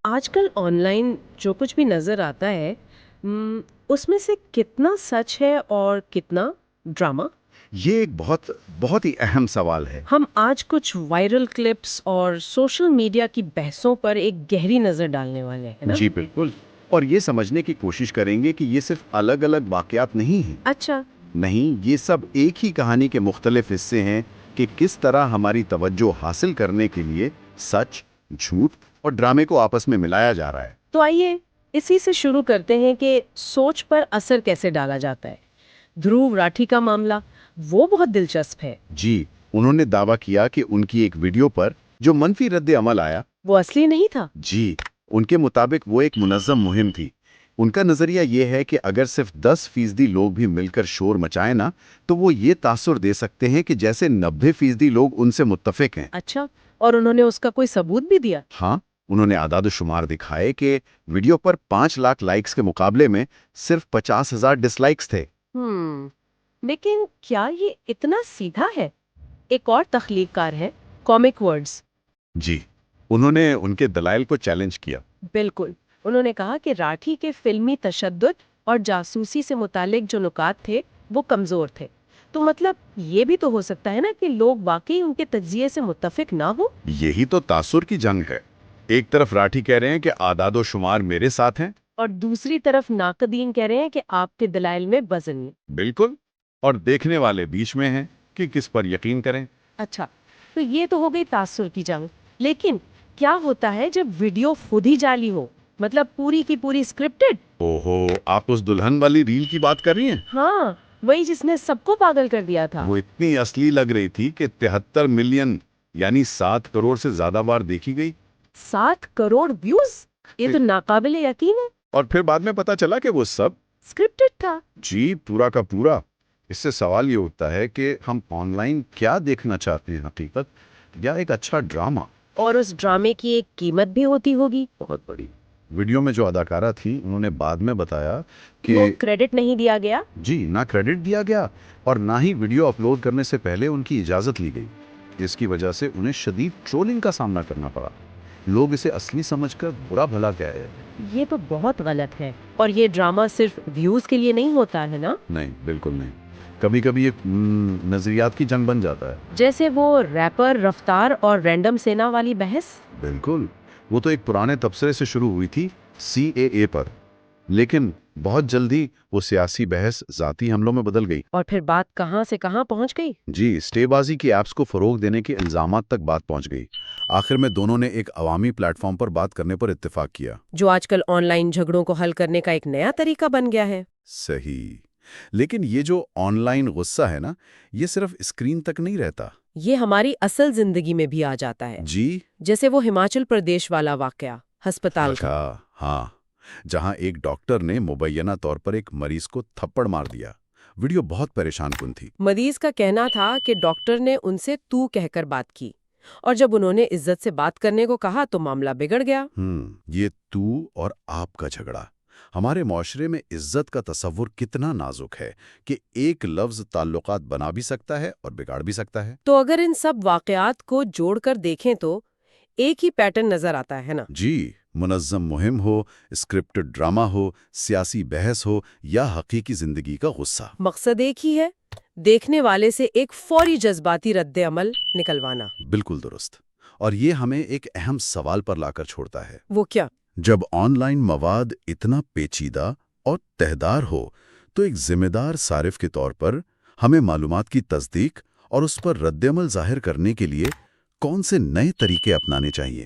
آج کل on line جو کچھ بھی نظر آتا ہے اس میں سے کتنا سچ ہے اور کتنا ڈرامہ؟ یہ ایک بہت بہت ہی اہم سوال ہے۔ ہم آج کچھ وائرل کلپس اور سوشل میڈیا کی بحثوں پر ایک گہری نظر ڈالنے والے ہیں نا؟ جی بالکل، اور یہ سمجھنے کی کوشش کریں گے کہ یہ صرف الگ الگ واقعات نہیں ہیں۔ اچھا۔ نہیں، یہ سب ایک ہی کہانی کے مختلف حصے ہیں کہ کس طرح ہماری توجہ حاصل کرنے کے لیے سچ، جھوٹ اور ڈرامے کو آپس میں ملایا جا رہا ہے۔ تو آئیے اسی سے شروع کرتے ہیں کہ سوچ پر اثر کیسے ڈالا جاتا ہے۔ دھرو راٹھی کا معاملہ وہ بہت دلچسپ ہے۔ جی، انہوں نے دعویٰ کیا کہ ان کی ایک ویڈیو پر جو منفی رد عمل آیا، وہ اصلی نہیں تھا۔ جی، ان کے مطابق وہ ایک منظم مہم تھی۔ ان کا نظریہ یہ ہے کہ اگر صرف 10% لوگ بھی مل کر شور مچائیں نا، تو وہ یہ تاثر دے سکتے ہیں کہ جیسے 90% لوگ ان سے متفق ہیں۔ اچھا، اور انہوں نے اس کا کوئی ثبوت بھی دیا؟ ہاں، انہوں نے اعداد و شمار دکھائے کہ ویڈیو پر 5 لاکھ لائکس کے مقابلے میں صرف 50,000 ڈس لائکس تھے۔ لیکن کیا یہ اتنا سیدھا ہے؟ ایک اور تخلیق کار ہے کامک ورڈز۔ جی، انہوں نے ان کے دلائل کو چیلنج کیا۔ بالکل، انہوں نے کہا کہ راٹھی کے فلمی تشدد اور جاسوسی سے متعلق جو نکات تھے وہ کمزور تھے۔ تو مطلب یہ بھی تو ہو سکتا ہے نا کہ لوگ واقعی ان کے تجزیے سے متفق نہ ہو۔ یہی تو تاثر کی جنگ ہے۔ ایک طرف راٹھی کہہ رہے ہیں کہ اعداد و شمار میرے ساتھ ہیں، اور دوسری طرف ناقدین کہہ رہے ہیں کہ آپ کے دلائل میں وزن ہے۔ بالکل، اور دیکھنے والے بیچ میں ہیں کہ کس پر یقین کریں۔ اچھا، تو یہ تو ہو گئی تاثر کی جنگ، لیکن کیا ہوتا ہے جب ویڈیو خود ہی جعلی ہو، مطلب پوری کی پوری اسکرپٹڈ؟ اوہو، آپ اس دلہن والی ریل کی بات کر رہی ہیں؟ ہاں، وہی جس نے سب کو پاگل کر دیا تھا۔ وہ اتنی اصلی لگ رہی تھی کہ 73 ملین یعنی 7 کروڑ سے زیادہ بار دیکھی گئی۔ 7 کروڑ ویوز! یہ تو ناقابل یقین ہے۔ اور پھر بعد میں پتا چلا کہ وہ سب اسکرپٹڈ تھا۔ جی پورا کا پورا۔ اس سے سوال یہ اٹھتا ہے کہ ہم آن لائن کیا دیکھنا چاہتے ہیں، حقیقت یا ایک اچھا ڈرامہ؟ اور اس ڈرامے کی ایک قیمت بھی ہوتی ہوگی۔ بہت بڑی۔ ویڈیو میں جو اداکارہ تھی انہوں نے بعد میں بتایا وہ کہ کریڈٹ نہیں دیا گیا۔ جی، نہ کریڈٹ دیا گیا اور نہ ہی ویڈیو اپلوڈ کرنے سے پہلے ان کی اجازت لی گئی۔ اس کی وجہ سے انہیں شدید ٹرولنگ کا سامنا کرنا پڑا۔ لوگ اسے اصلی سمجھ کر برا بھلا کہہ رہے ہیں۔ یہ تو بہت غلط ہے، اور یہ ڈرامہ صرف ویوز کے لیے نہیں ہوتا ہے نا؟ نہیں، بالکل نہیں۔ کبھی کبھی ایک نظریات کی جنگ بن جاتا ہے۔ جیسے وہ ریپر رفتار اور رینڈم سینا والی بحث۔ بالکل، وہ تو ایک پرانے تبصرے سے شروع ہوئی تھی، CAA پر، لیکن بہت جلدی وہ سیاسی بحث ذاتی حملوں میں بدل گئی۔ اور پھر بات کہاں سے کہاں پہنچ گئی؟ جی، اسٹے بازی کی ایپس کو فروغ دینے کے الزامات تک بات پہنچ گئی۔ آخر میں دونوں نے ایک عوامی پلیٹ فارم پر بات کرنے پر اتفاق کیا۔ جو آج کل آن لائن جھگڑوں کو حل کرنے کا ایک نیا طریقہ بن گیا ہے۔ صحیح، لیکن یہ جو آن لائن غصہ ہے نا، یہ صرف اسکرین تک نہیں رہتا۔ یہ ہماری اصل زندگی میں بھی آ جاتا ہے۔ جی، جیسے وہ ہماچل پردیش والا واقعہ ہسپتال کا۔ ہاں، جہاں ایک ڈاکٹر نے مبینہ طور پر ایک مریض کو تھپڑ مار دیا۔ ویڈیو بہت پریشان کن تھی۔ مریض کا کہنا تھا کہ ڈاکٹر نے ان سے تو کہہ کر بات کی، اور جب انہوں نے عزت سے بات کرنے کو کہا تو معاملہ بگڑ گیا۔ یہ تو اور آپ کا جھگڑا ہمارے معاشرے میں عزت کا تصور کتنا نازک ہے کہ ایک لفظ تعلقات بنا بھی سکتا ہے اور بگاڑ بھی سکتا ہے۔ تو اگر ان سب واقعات کو جوڑ کر دیکھیں تو ایک ہی پیٹرن نظر آتا ہے نا؟ جی، منظم مہم ہو، اسکرپٹڈ ڈرامہ ہو، سیاسی بحث ہو یا حقیقی زندگی کا غصہ، مقصد ایک ہی ہے، دیکھنے والے سے ایک فوری جذباتی رد عمل نکلوانا۔ بالکل درست۔ اور یہ ہمیں ایک اہم سوال پر لا کر چھوڑتا ہے۔ وہ کیا؟ جب آن لائن مواد اتنا پیچیدہ اور تہدار ہو تو ایک ذمہ دار صارف کے طور پر ہمیں معلومات کی تصدیق اور اس پر رد عمل ظاہر کرنے کے لیے کون سے نئے طریقے اپنانے چاہیے؟